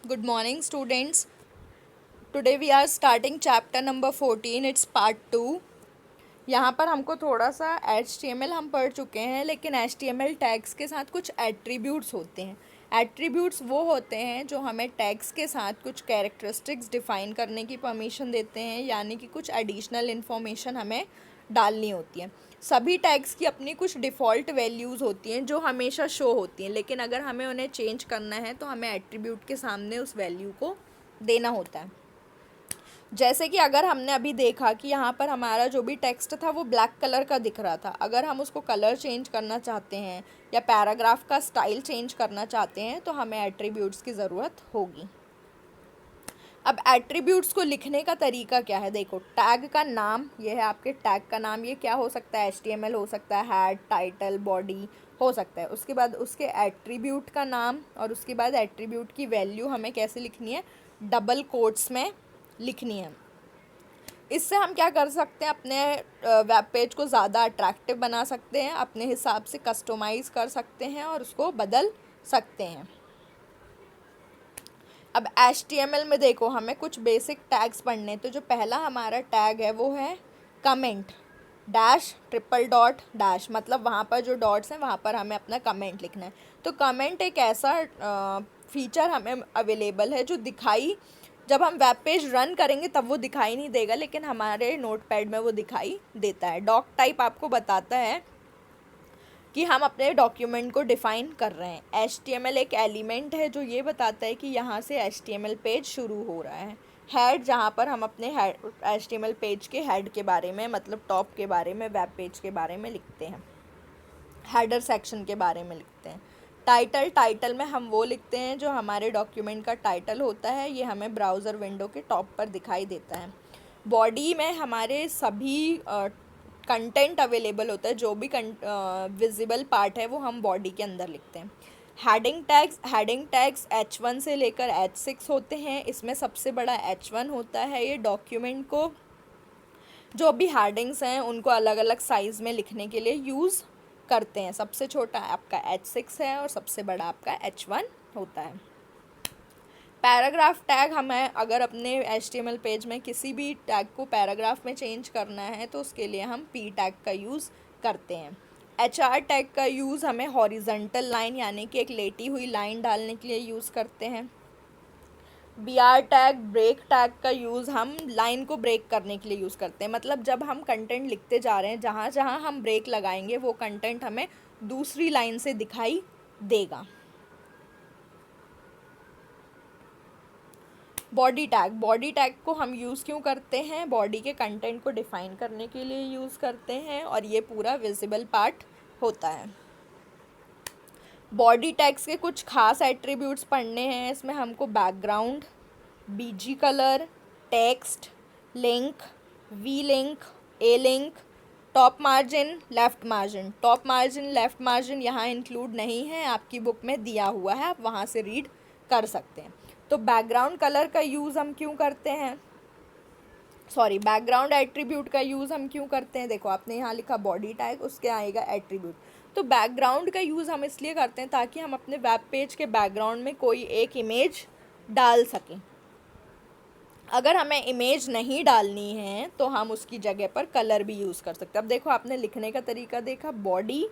Good morning, students. Today we are starting chapter number 14. It's part 2. यहाँ पर हमको थोड़ा सा HTML हम पढ़ चुके हैं, लेकिन HTML टैग्स के साथ कुछ एट्रीब्यूट्स होते हैं. एट्रीब्यूट्स वो होते हैं जो हमें टैग्स के साथ कुछ कैरेक्टरिस्टिक्स डिफ़ाइन करने की परमिशन देते हैं, यानी कि कुछ एडिशनल इन्फॉर्मेशन हमें डालनी होती है. सभी टैग्स की अपनी कुछ डिफ़ॉल्ट वैल्यूज़ होती हैं जो हमेशा शो होती हैं, लेकिन अगर हमें उन्हें चेंज करना है तो हमें एट्रीब्यूट के सामने उस वैल्यू को देना होता है. जैसे कि अगर हमने अभी देखा कि यहाँ पर हमारा जो भी टेक्स्ट था वो ब्लैक कलर का दिख रहा था. अगर हम उसको कलर चेंज करना चाहते हैं या पैराग्राफ का स्टाइल चेंज करना चाहते हैं तो हमें एट्रीब्यूट्स की ज़रूरत होगी. अब एट्रीब्यूट्स को लिखने का तरीका क्या है. देखो, टैग का नाम, ये है आपके टैग का नाम. ये क्या हो सकता है? HTML हो सकता है, हेड, टाइटल, बॉडी हो सकता है. उसके बाद उसके एट्रीब्यूट का नाम और उसके बाद एट्रीब्यूट की वैल्यू हमें कैसे लिखनी है? डबल कोट्स में लिखनी है. इससे हम क्या कर सकते हैं? अपने वेब पेज को ज़्यादा अट्रैक्टिव बना सकते हैं, अपने हिसाब से कस्टमाइज़ कर सकते हैं और उसको बदल सकते हैं. अब HTML में देखो, हमें कुछ बेसिक टैग्स पढ़ने. तो जो पहला हमारा टैग है वो है comment dash triple dot dash. मतलब वहाँ पर जो डॉट्स हैं वहाँ पर हमें अपना कमेंट लिखना है. तो कमेंट एक ऐसा फीचर हमें अवेलेबल है जो दिखाई, जब हम वेब पेज रन करेंगे तब वो दिखाई नहीं देगा, लेकिन हमारे नोटपैड में वो दिखाई देता है. डॉक टाइप आपको बताता है कि हम अपने डॉक्यूमेंट को डिफ़ाइन कर रहे हैं. HTML एक एलिमेंट है जो ये बताता है कि यहाँ से HTML पेज शुरू हो रहा है. हेड, जहाँ पर हम अपने HTML पेज के हेड के बारे में, मतलब टॉप के बारे में, वेब पेज के बारे में लिखते हैं. हेडर सेक्शन के बारे में लिखते हैं. टाइटल में हम वो लिखते हैं जो हमारे डॉक्यूमेंट का टाइटल होता है. ये हमें ब्राउज़र विंडो के टॉप पर दिखाई देता है. बॉडी में हमारे सभी कंटेंट अवेलेबल होता है. जो भी विजिबल पार्ट है वो हम बॉडी के अंदर लिखते हैं. हेडिंग टैग्स H1 से लेकर H6 होते हैं. इसमें सबसे बड़ा H1 होता है. ये डॉक्यूमेंट को, जो भी हेडिंग्स हैं उनको अलग अलग साइज़ में लिखने के लिए यूज़ करते हैं. सबसे छोटा आपका H6 है और सबसे बड़ा आपका H1 होता है. पैराग्राफ टैग, हमें अगर अपने HTML पेज में किसी भी टैग को पैराग्राफ में चेंज करना है तो उसके लिए हम P टैग का यूज़ करते हैं. HR टैग का यूज़ हमें हॉरिजॉन्टल लाइन, यानी कि एक लेटी हुई लाइन डालने के लिए यूज़ करते हैं. BR टैग, ब्रेक टैग का यूज़ हम लाइन को ब्रेक करने के लिए यूज़ करते हैं. मतलब जब हम कंटेंट लिखते जा रहे हैं, जहाँ जहाँ हम ब्रेक लगाएंगे वो कंटेंट हमें दूसरी लाइन से दिखाई देगा. बॉडी टैग को हम यूज़ क्यों करते हैं? बॉडी के कंटेंट को डिफ़ाइन करने के लिए यूज़ करते हैं और ये पूरा विजिबल पार्ट होता है. बॉडी टैग्स के कुछ खास एट्रीब्यूट्स पढ़ने हैं. इसमें हमको background, BG colour, text, link, V link, A link, top margin, left margin. Top margin, left margin यहाँ इंक्लूड नहीं है, आपकी बुक में दिया हुआ है, आप वहाँ से रीड कर सकते हैं. तो बैकग्राउंड कलर का यूज़ हम क्यों करते हैं? बैकग्राउंड एट्रीब्यूट का यूज़ हम क्यों करते हैं? देखो, आपने यहाँ लिखा बॉडी टैग, उसके आएगा एट्रीब्यूट. तो बैकग्राउंड का यूज़ हम इसलिए करते हैं ताकि हम अपने वेब पेज के बैकग्राउंड में कोई एक इमेज डाल सकें. अगर हमें इमेज नहीं डालनी है तो हम उसकी जगह पर कलर भी यूज़ कर सकते हैं. अब देखो, आपने लिखने का तरीका देखा, बॉडी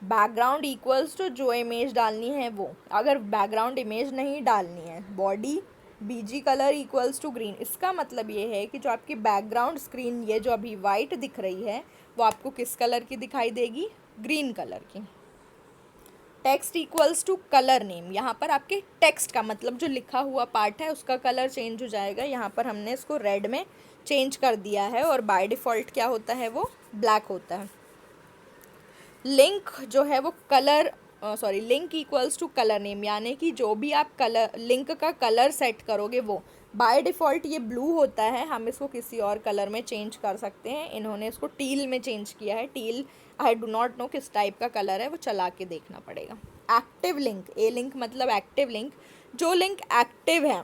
बैकग्राउंड इक्वल्स टू जो इमेज डालनी है वो. अगर बैकग्राउंड इमेज नहीं डालनी है, body BG colour equals to green. इसका मतलब ये है कि जो आपकी बैकग्राउंड स्क्रीन, ये जो अभी वाइट दिख रही है, वो आपको किस कलर की दिखाई देगी? ग्रीन कलर की. Text equals to colour name. यहाँ पर आपके टेक्स्ट का मतलब जो लिखा हुआ पार्ट है उसका कलर चेंज हो जाएगा. यहाँ पर हमने इसको रेड में चेंज कर दिया है और बाय डिफ़ॉल्ट क्या होता है? वो ब्लैक होता है. लिंक जो है वो link equals to colour name, यानी कि जो भी आप कलर, लिंक का कलर सेट करोगे वो बाय डिफ़ॉल्ट ये ब्लू होता है. हम इसको किसी और कलर में चेंज कर सकते हैं. इन्होंने इसको टील में चेंज किया है. Teal, I do not know किस टाइप का कलर है, वो चला के देखना पड़ेगा. एक्टिव लिंक, A लिंक मतलब एक्टिव लिंक. जो लिंक एक्टिव है,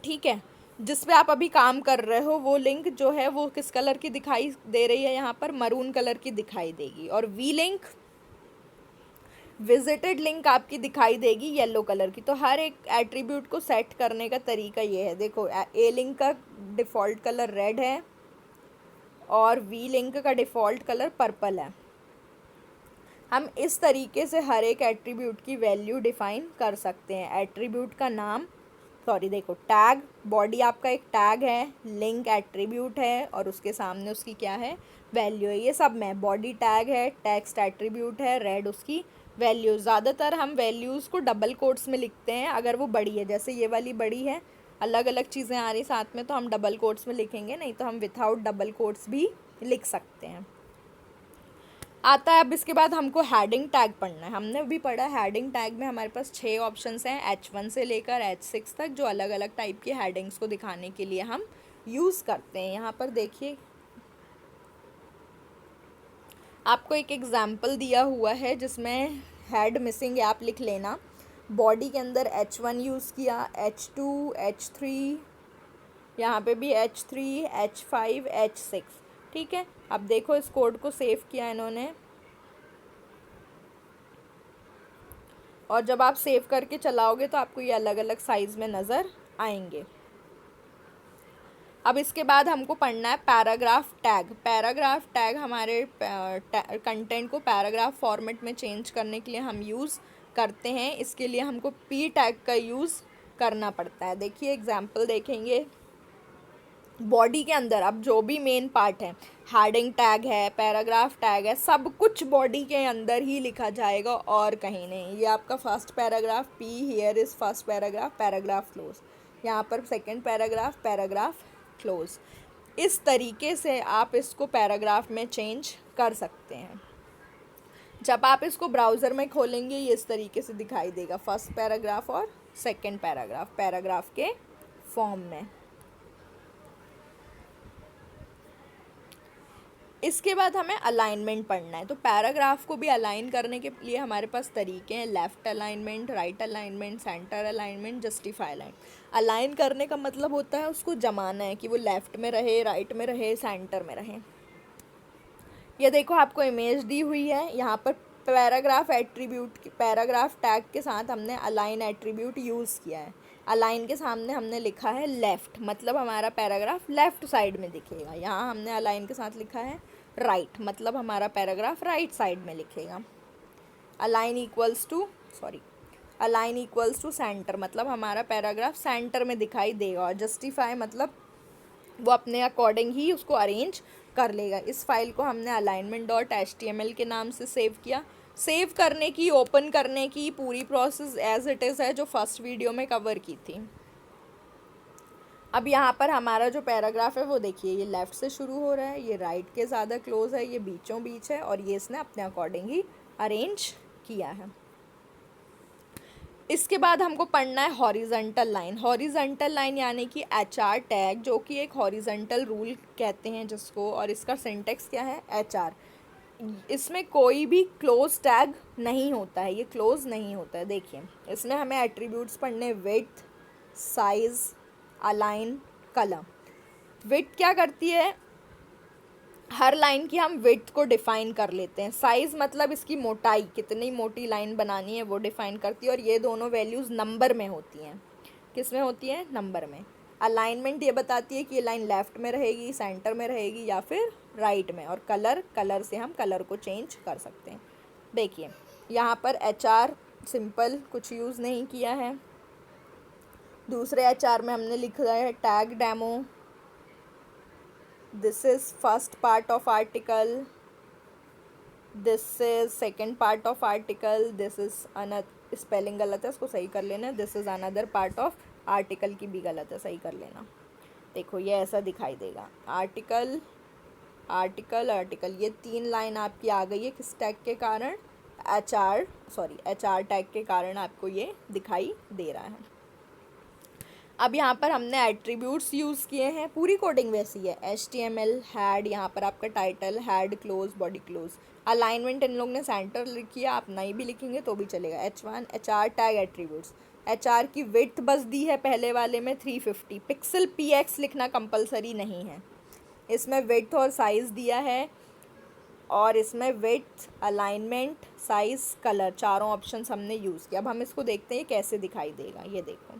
ठीक है, जिस पे आप अभी काम कर रहे हो, वो लिंक जो है वो किस कलर की दिखाई दे रही है? यहाँ पर मरून कलर की दिखाई देगी. और V लिंक, विजिटेड लिंक आपकी दिखाई देगी येलो कलर की। तो हर एक एट्रीब्यूट को सेट करने का तरीका ये है। देखो ए लिंक का डिफ़ॉल्ट कलर रेड है और वी लिंक का डिफ़ॉल्ट कलर पर्पल है। हम इस तरीके से हर एक एट्रीब्यूट की वैल्यू डिफ़ाइन कर सकते हैं। एट्रीब्यूट का नाम, देखो टैग, बॉडी आपका एक टैग है, लिंक एट्रीब्यूट है और उसके सामने उसकी क्या है, वैल्यू है। ये सब में बॉडी टैग है, टेक्स्ट एट्रीब्यूट है, रेड उसकी वैल्यू। ज़्यादातर हम वैल्यूज़ को डबल कोट्स में लिखते हैं अगर वो बड़ी है, जैसे ये वाली बड़ी है, अलग अलग चीज़ें आ रही साथ में तो हम डबल कोट्स में लिखेंगे, नहीं तो हम विथआउट डबल कोट्स भी लिख सकते हैं। आता है अब इसके बाद हमको हेडिंग टैग पढ़ना है। हमने भी पढ़ा हेडिंग टैग में हमारे पास 6 ऑप्शंस हैं H1 से लेकर H6 तक, जो अलग अलग टाइप की हेडिंग्स को दिखाने के लिए हम यूज़ करते हैं। यहाँ पर देखिए आपको एक एग्जाम्पल दिया हुआ है जिसमें हेड मिसिंग है, आप लिख लेना। बॉडी के अंदर H1 यूज़ किया, H2, H3, यहाँ पे भी H3, H5, H6, ठीक है। अब देखो इस कोड को सेव किया इन्होंने, और जब आप सेव करके चलाओगे तो आपको ये अलग अलग साइज़ में नज़र आएंगे। अब इसके बाद हमको पढ़ना है पैराग्राफ टैग। पैराग्राफ टैग हमारे कंटेंट को पैराग्राफ फॉर्मेट में चेंज करने के लिए हम यूज़ करते हैं। इसके लिए हमको पी टैग का यूज़ करना पड़ता है। देखिए एग्जाम्पल देखेंगे, बॉडी के अंदर अब जो भी मेन पार्ट है, हेडिंग टैग है, पैराग्राफ टैग है, सब कुछ बॉडी के अंदर ही लिखा जाएगा और कहीं नहीं। ये आपका first paragraph, P here is first paragraph, paragraph close, यहाँ पर सेकंड पैराग्राफ, पैराग्राफ क्लोज। इस तरीके से आप इसको पैराग्राफ में चेंज कर सकते हैं। जब आप इसको ब्राउज़र में खोलेंगे ये इस तरीके से दिखाई देगा, फर्स्ट पैराग्राफ और सेकंड पैराग्राफ, पैराग्राफ के फॉर्म में। इसके बाद हमें अलाइनमेंट पढ़ना है। तो पैराग्राफ को भी अलाइन करने के लिए हमारे पास तरीके हैं, left alignment, right alignment, centre alignment, justify align. Align करने का मतलब होता है उसको जमाना है कि वो लेफ़्ट में रहे, राइट में रहे, सेंटर में रहे। ये देखो आपको इमेज दी हुई है, यहाँ पर पैराग्राफ एट्रीब्यूट, पैराग्राफ टैग के साथ हमने अलाइन एट्रीब्यूट यूज़ किया है। अलाइन के सामने हमने लिखा है लेफ़्ट, मतलब हमारा पैराग्राफ लेफ़्ट साइड में दिखेगा। यहाँ हमने अलाइन के साथ लिखा है राइट, मतलब हमारा पैराग्राफ राइट साइड में लिखेगा। अलाइन इक्वल्स टू सेंटर, मतलब हमारा पैराग्राफ सेंटर में दिखाई देगा। और जस्टिफाई मतलब वो अपने अकॉर्डिंग ही उसको अरेंज कर लेगा। इस फाइल को हमने alignment.html के नाम से सेव किया। सेव करने की, ओपन करने की पूरी प्रोसेस एज इट इज़ है जो फर्स्ट वीडियो में कवर की थी। अब यहाँ पर हमारा जो पैराग्राफ है वो देखिए, ये लेफ़्ट से शुरू हो रहा है, ये राइट के ज़्यादा क्लोज है, ये बीचों बीच है और ये इसने अपने अकॉर्डिंग ही अरेंज किया है। इसके बाद हमको पढ़ना है हॉरिजेंटल लाइन। हॉरिजेंटल लाइन यानी कि HR टैग, जो कि एक हॉरिजेंटल रूल कहते हैं जिसको, और इसका सिंटेक्स क्या है, HR। इसमें कोई भी क्लोज टैग नहीं होता है, ये क्लोज नहीं होता है। देखिए इसमें हमें एट्रीब्यूट्स पढ़ने, width, size, align, colour. Width क्या करती है, हर लाइन की हम विड्थ को डिफ़ाइन कर लेते हैं। साइज़ मतलब इसकी मोटाई, कितनी मोटी लाइन बनानी है वो डिफ़ाइन करती है। और ये दोनों वैल्यूज़ नंबर में होती हैं। किस में होती हैं, नंबर में। अलाइनमेंट ये बताती है कि ये लाइन लेफ़्ट में रहेगी, सेंटर में रहेगी या फिर राइट में। और कलर से हम कलर को चेंज कर सकते हैं। देखिए यहाँ पर HR सिंपल कुछ यूज़ नहीं किया है। दूसरे HR में हमने लिखा है tag demo, this is first part of article, this is second part of article, this is another, spelling गलत है उसको सही कर लेना, this is another part of article की भी गलत है, सही कर लेना। देखो ये ऐसा दिखाई देगा, आर्टिकल आर्टिकल आर्टिकल, ये 3 लाइन आपकी आ गई है किस टैग के कारण, HR टैग के कारण आपको ये दिखाई दे रहा है। अब यहाँ पर हमने एट्रीब्यूट्स यूज़ किए हैं, पूरी कोडिंग वैसी है। HTML हैड, यहाँ पर आपका title, head close, body close. Alignment इन लोग ने सेंटर लिखी है, आप नहीं भी लिखेंगे तो भी चलेगा। H1 HR tag attributes. HR की विड्थ बस दी है पहले वाले में 350 पिक्सल, PX लिखना कंपलसरी नहीं है। इसमें विड्थ और साइज़ दिया है और इसमें विड्थ, अलाइनमेंट, साइज़, कलर, चारों ऑप्शंस हमने यूज़ किया। अब हम इसको देखते हैं ये कैसे दिखाई देगा। ये देखो,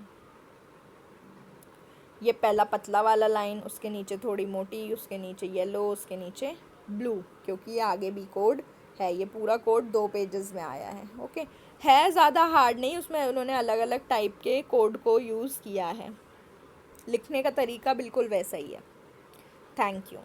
ये पहला पतला वाला लाइन, उसके नीचे थोड़ी मोटी, उसके नीचे येलो, उसके नीचे ब्लू, क्योंकि ये आगे भी कोड है। ये पूरा कोड 2 पेजेस में आया है। ओके, है ज़्यादा हार्ड नहीं, उसमें उन्होंने अलग अलग टाइप के कोड को यूज़ किया है। लिखने का तरीका बिल्कुल वैसा ही है। Thank you.